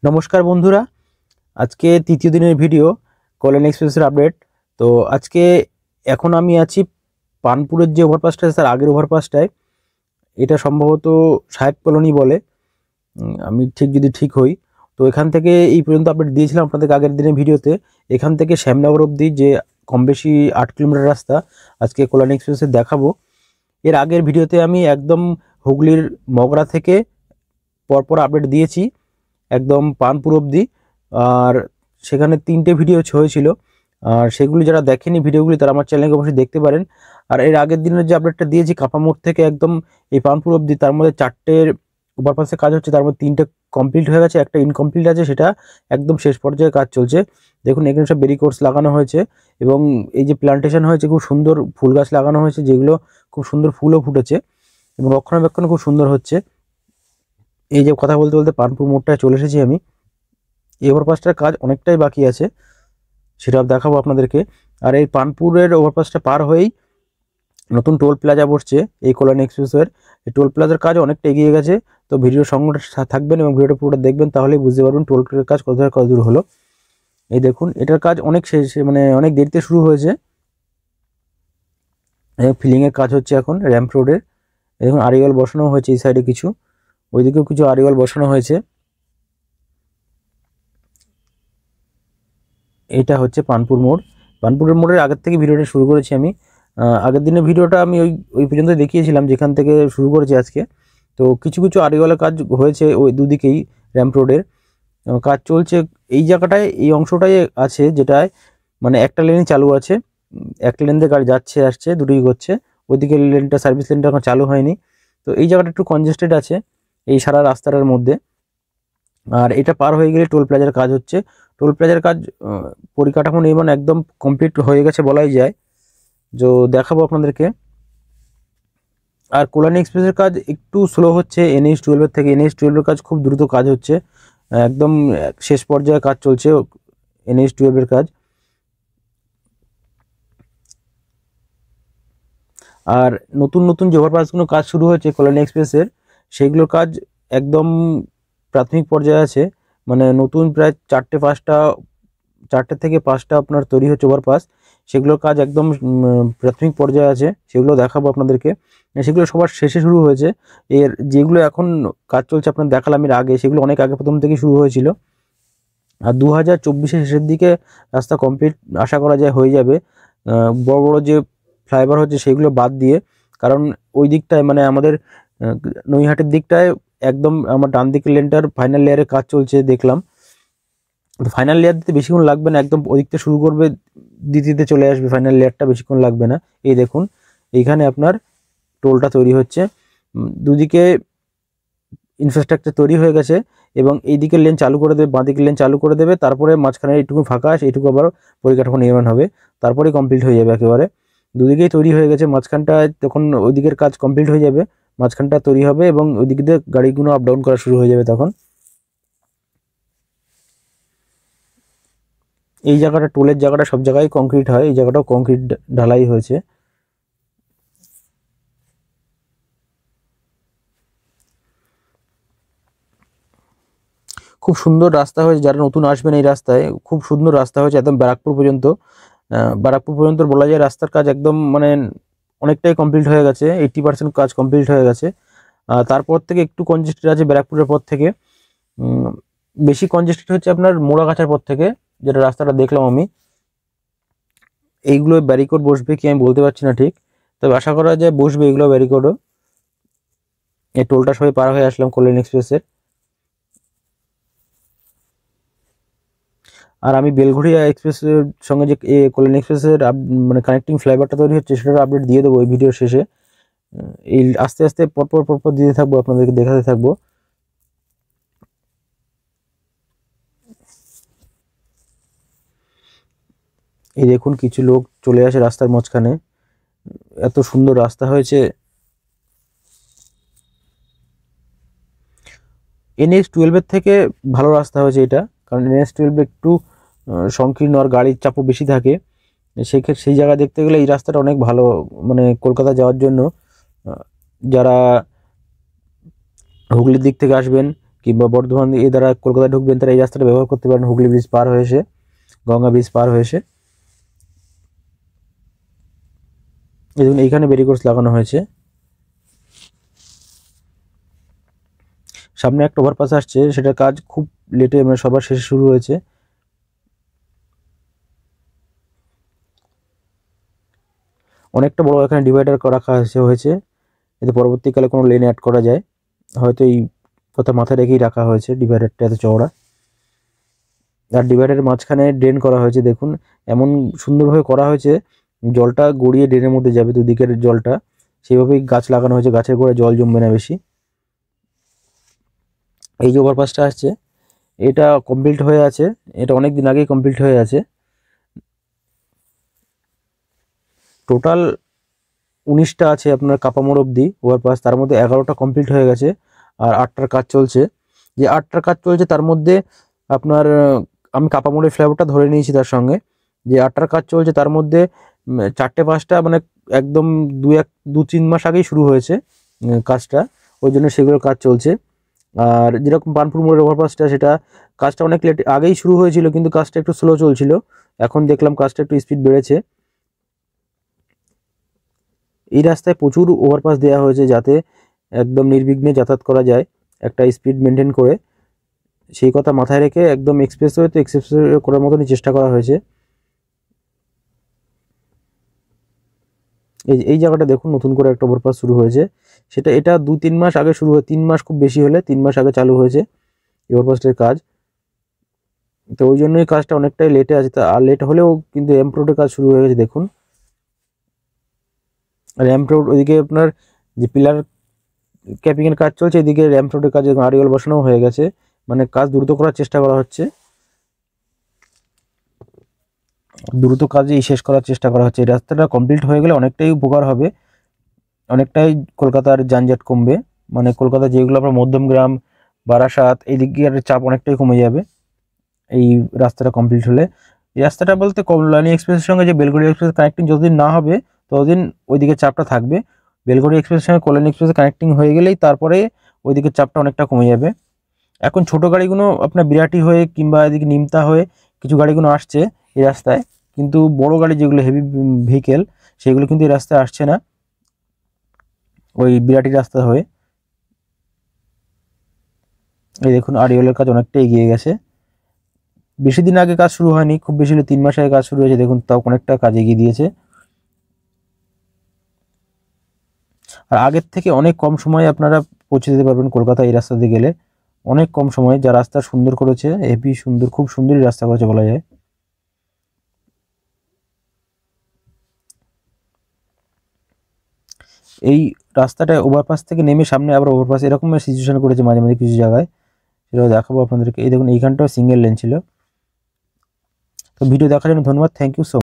নমস্কার বন্ধুরা, আজকে তৃতীয় দিনের ভিডিও কল্যাণ এক্সপ্রেসের আপডেট। তো আজকে এখন আমি আছি পানপুরের যে ওভারপাসটা আছে তার আগের ওভারপাসটায়। এটা সম্ভবত সাহেব কলোনি বলে, আমি যদি ঠিক হই। তো এখান থেকে এই পর্যন্ত আপডেট দিয়েছিলাম আপনাদেরকে আগের দিনের ভিডিওতে। এখান থেকে শ্যামনগর অবধি যে কম বেশি 8 কিলোমিটার রাস্তা আজকে কল্যাণ এক্সপ্রেসে দেখাবো। এর আগের ভিডিওতে আমি একদম হুগলির মগরা থেকে পরপর আপডেট দিয়েছি একদম পানপুর অবধি, আর সেখানে 3টে ভিডিও হয়েছিল। আর সেগুলি যারা দেখেনি ভিডিওগুলি তারা আমার চ্যানেলকে অবশ্যই দেখতে পারেন। আর এর আগের দিনের যে আপডেটটা দিয়েছি কাপামোড় থেকে একদম এই পানপুর অবধি, তার মধ্যে 4টের ওভারপাসে কাজ হচ্ছে, তার মধ্যে 3টে কমপ্লিট হয়ে গেছে, একটা ইনকমপ্লিট আছে, সেটা একদম শেষ পর্যায়ে কাজ চলছে। দেখুন এখানে সব ব্যারিকেডস লাগানো হয়েছে এবং এই যে প্ল্যান্টেশন হয়েছে খুব সুন্দর ফুল গাছ লাগানো হয়েছে, যেগুলো খুব সুন্দর ফুলও ফুটেছে এবং রক্ষণাবেক্ষণ খুব সুন্দর হচ্ছে। এই যে কথা বলতে বলতে পানপুর মোড়টায় চলে এসেছি আমি। এই ওভারপাসটার কাজ অনেকটাই বাকি আছে, সেটা দেখাবো আপনাদেরকে। আর এই পানপুরের ওভারপাসটা পার হয়েই নতুন টোল প্লাজা বসছে এই কল্যাণ এক্সপ্রেসওয়ের। এই টোল প্লাজার কাজ অনেকটা এগিয়ে গেছে। তো ভিডিওর সঙ্গে থাকবেন এবং ভিডিওটা পুরোটা দেখবেন, তাহলেই বুঝতে পারবেন টোলের কাজ কত দূর হলো। এই দেখুন এটার কাজ অনেক শেষ, মানে অনেক দেরিতে শুরু হয়েছে। ফিলিংয়ের কাজ হচ্ছে এখন র্যাম্প রোডের। দেখুন আরিওয়াল বসানো হয়েছে এই সাইডে কিছু, ওইদিকেও কিছু আরিওয়াল বসানো হয়েছে। এটা হচ্ছে পানপুর মোড়। পানপুরের মোড়ের আগের থেকে ভিডিওটা শুরু করেছি আমি। আগের দিনের ভিডিওটা আমি ওই পর্যন্ত দেখিয়েছিলাম যেখান থেকে শুরু করেছি আজকে। তো কিছু কিছু আড়িওয়ালা কাজ হয়েছে ওই দুদিকেই র্যাম্প রোডের কাজ চলছে। এই জায়গাটায় এই অংশটাই আছে যেটায় মানে একটা লেনই চালু আছে, একটা লেন দিয়ে গাড়ি যাচ্ছে আসছে দুটোই করছে। ওইদিকে লেনটা সার্ভিস লেনটা এখন চালু হয়নি। তো এই জায়গাটা একটু কনজেস্টেড আছে এই সারা রাস্তাটার মধ্যে। আর এটা পার হয়ে গেলে টোল প্লাজার কাজ হচ্ছে। টোল প্লাজার কাজ পরিকাঠামো নির্মাণ একদম কমপ্লিট হয়ে গেছে বলাই যায়, যে দেখাবো আপনাদেরকে। আর কল্যাণ এক্সপ্রেসের কাজ একটু স্লো হচ্ছে NH-12 থেকে। NH-12 কাজ খুব দ্রুত কাজ হচ্ছে, একদম শেষ পর্যায়ে কাজ চলছে NH-12 কাজ। আর নতুন নতুন যে ওভারপাসগুলো কাজ শুরু হয়েছে কল্যাণ এক্সপ্রেসের, সেইগুলোর কাজ একদম প্রাথমিক পর্যায়ে আছে। মানে নতুন প্রায় 4টে থেকে 5টা আপনার তৈরি হচ্ছে ওভারপাস, সেগুলোর কাজ একদম প্রাথমিক পর্যায়ে আছে, সেগুলো দেখাবো আপনাদেরকে। সেগুলো সবার শেষে শুরু হয়েছে। এর যেগুলো এখন কাজ চলছে আপনার দেখালাম এর আগে, সেগুলো অনেক আগে প্রথম থেকে শুরু হয়েছিল। আর 2024-এর শেষের দিকে রাস্তা কমপ্লিট আশা করা যায় হয়ে যাবে। বড় বড় যে ফ্লাইওভার হচ্ছে সেগুলো বাদ দিয়ে, কারণ ওই দিকটায় মানে আমাদের নৈহাটের দিকটায় একদম আমার ডান দিকের লেনটার ফাইনাল লেয়ারের কাজ চলছে দেখলাম। ফাইনাল লেয়ার দিতে বেশিক্ষণ লাগবে না, একদম ওদিকটা শুরু করবে দ্বিতীয়তে চলে আসবে ফাইনাল লেয়ারটা, বেশিক্ষণ লাগবে না। এই দেখুন এইখানে আপনার টোলটা তৈরি হচ্ছে, দুদিকে ইনফ্রাস্ট্রাকচার তৈরি হয়ে গেছে এবং এই দিকের লেন চালু করে দেবে, বাঁ দিকের লেন চালু করে দেবে, তারপরে মাঝখানে এইটুকু ফাঁকা আছে, এইটুকু আবার পরিকাঠামো নির্মাণ হবে, তারপরে কমপ্লিট হয়ে যাবে একেবারে। দুদিকেই তৈরি হয়ে গেছে, মাঝখানটা তখন ওইদিকের কাজ কমপ্লিট হয়ে যাবে, মাঝখানটা তৈরি হবে এবং ওই দিক দিয়ে গাড়িগুলো আপ ডাউন করা শুরু হয়ে যাবে তখন। এই জায়গাটা টোলের জায়গাটা সব জায়গায় কংক্রিট হয়, এই জায়গাটাও কংক্রিট ঢালাই হয়েছে। খুব সুন্দর রাস্তা হয়েছে, যারা নতুন আসবেন এই রাস্তায় খুব সুন্দর রাস্তা হয়েছে একদম ব্যারাকপুর পর্যন্ত। ব্যারাকপুর পর্যন্ত বলা যায় রাস্তার কাজ একদম মানে অনেকটাই কমপ্লিট হয়ে গেছে, 80% কাজ কমপ্লিট হয়ে গেছে। তারপর থেকে একটু কনজেস্টেড আছে ব্যারাকপুরের পর থেকে। বেশি কনজেস্টেড হচ্ছে আপনার মোড়াগাছার পর থেকে, যেটা রাস্তাটা দেখলাম আমি। এইগুলো ব্যারিকেড বসবে কি আমি বলতে পারছি না ঠিক, তবে আশা করা যায় বসবে এগুলো ব্যারিকেডও। এই টোলটা সবাই পার হয়ে আসলাম কল্যাণ এক্সপ্রেসের। আর আমি বেলঘড়িয়া এক্সপ্রেসের সঙ্গে যে কল্যাণ এক্সপ্রেসের মানে কানেক্টিং ফ্লাইওভারটা তৈরি হচ্ছে সেটার আপডেট দিয়ে দেবো এই ভিডিওর শেষে। এই আস্তে আস্তে পরপর দিতে থাকবো, আপনাদেরকে দেখাতে থাকবো। এই দেখুন কিছু লোক চলে আসে রাস্তার মাঝখানে, এত সুন্দর রাস্তা হয়েছে। NH-12 থেকে ভালো রাস্তা হয়েছে এটা, কারণ NH-12 একটু সংকীর্ণ আর গাড়ির চাপও বেশি থাকে। সেই জায়গা দেখতে গেলে এই রাস্তাটা অনেক ভালো, মানে কলকাতা যাওয়ার জন্য যারা হুগলির দিক থেকে আসবেন কিংবা বর্ধমান এই দ্বারা কলকাতা ঢুকবেন তারা এই রাস্তাটা ব্যবহার করতে পারেন, হুগলি ব্রিজ পার হয়ে এসে, গঙ্গা ব্রিজ পার হয়ে এসে। এই দেখুন এইখানে ব্যারিকেডস লাগানো হয়েছে। সামনে একটা ওভারপাস আসছে, সেটার কাজ খুব লেটে মানে সবার শেষে শুরু হয়েছে। অনেকটা বড় এখানে ডিভাইডার রাখা হয়েছে, এতে পরবর্তীকালে কোনো লেন অ্যাড করা যায়, হয়তো এই কথা মাথায় রেখেই রাখা হয়েছে ডিভাইডারটা এত চওড়া। আর ডিভাইডারের মাঝখানে ড্রেন করা হয়েছে, দেখুন এমন সুন্দরভাবে করা হয়েছে জলটা গড়িয়ে ড্রেনের মধ্যে যাবে দুদিকের জলটা, সেইভাবেই গাছ লাগানো হয়েছে, গাছের গোড়ায় জল জমবে না বেশি। এই যে ওভারপাসটা আসছে এটা কমপ্লিট হয়ে আছে, এটা অনেক দিন আগেই কমপ্লিট হয়ে আছে। টোটাল 19টা আছে আপনার কাপামোড় অবধি ওভারপাস, তার মধ্যে 11টা কমপ্লিট হয়ে গেছে আর 8টার কাজ চলছে। যে 8টার কাজ চলছে তার মধ্যে আপনার আমি কাপামোড়ের ফ্লাইওভারটা ধরে নিয়েছি তার সঙ্গে, যে 8টার কাজ চলছে তার মধ্যে 4টে-5টা মানে একদম 2-3 মাস আগেই শুরু হয়েছে কাজটা, ওই জন্য সেগুলোর কাজ চলছে। আর যেরকম বার্নপুর মোড়ের ওভারপাসটা সেটা কাজটা অনেক লেট আগেই শুরু হয়েছিল, কিন্তু কাজটা একটু স্লো চলছিল, এখন দেখলাম কাজটা একটু স্পিড বেড়েছে। এই রাস্তায় প্রচুর ওভারপাস দেওয়া হয়েছে যাতে একদম নির্বিঘ্নে যাতায়াত করা যায়, একটা স্পিড মেনটেন করে, সেই কথা মাথায় রেখে একদম এক্সপ্রেসওয়ে তো এক্সপ্রেসওয়ে করার মতনই চেষ্টা করা হয়েছে। এই জায়গাটা দেখুন নতুন করে একটা ওভারপাস শুরু হয়েছে, এটা 2-3 মাস আগে শুরু হয়, 3 মাস খুব বেশি হলে 3 মাস আগে চালু হয়েছে এই ওভারপাসটার কাজ। তো ওই জন্যই কাজটা অনেকটাই লেটে আছে, আর লেট হলেও কিন্তু এম রোডের কাজ শুরু হয়ে গেছে দেখুন। র্যাম্প রোড ওইদিকে আপনার যে পিলার ক্যাপিং এর কাজ চলছে, এদিকে র্যাম্প রোডের কাজ আরিওল বসানো হয়ে গেছে, মানে কাজ দ্রুত করার চেষ্টা করা হচ্ছে, দ্রুত কাজই শেষ করার চেষ্টা করা হচ্ছে। এই রাস্তাটা কমপ্লিট হয়ে গেলে অনেকটাই উপকার হবে, অনেকটাই কলকাতার যানজট কমবে, মানে কলকাতা যেগুলো আপনার মধ্যমগ্রাম, বারাসাত এই দিকের চাপ অনেকটাই কমে যাবে এই রাস্তাটা কমপ্লিট হলে। এই রাস্তাটা বলতে কল্যাণী এক্সপ্রেসের সঙ্গে যে বেলগড়ি এক্সপ্রেস কানেক্টিং যতদিন না হবে ততদিন ওইদিকে চাপটা থাকবে, বেলগড়ি এক্সপ্রেসের সঙ্গে কল্যাণী এক্সপ্রেস কানেক্টিং হয়ে গেলেই তারপরে ওইদিকে চাপটা অনেকটা কমে যাবে। এখন ছোট গাড়িগুলো আপনার বিরাটি হয়ে কিংবা এদিকে নিমতা হয়ে কিছু গাড়িগুলো আসছে এই রাস্তায়, কিন্তু বড় গাড়ি যেগুলো হেভি ভেহিকেল সেগুলো কিন্তু এই রাস্তায় আসছে না ওই বিরাটি রাস্তা হয়ে। এই দেখুন আরিওলের কাজ অনেকটা এগিয়ে গেছে, বেশি দিন আগে কাজ শুরু হয়নি, খুব বেশি হলে 3 মাস আগে কাজ শুরু হয়েছে, দেখুন তাও অনেকটা কাজ এগিয়ে দিয়েছে। আর আগের থেকে অনেক কম সময়ে আপনারা পৌঁছে যেতে পারবেন কলকাতা এই রাস্তা দিয়ে গেলে, অনেক কম সময়ে। যা রাস্তা সুন্দর করেছে, হেভি সুন্দর, খুব সুন্দরই রাস্তা করেছে বলা যায়। এই রাস্তাটা ওভারপাস থেকে নেমে সামনে আবার ওভারপাস এরকম সিচুয়েশন করেছে মাঝে মাঝে কিছু জায়গায়, সেটাও দেখাবো আপনাদেরকে। এই দেখুন এইখানটাও সিঙ্গেল লেন ছিল। তো ভিডিও দেখার জন্য ধন্যবাদ, থ্যাংক ইউ সো মাচ।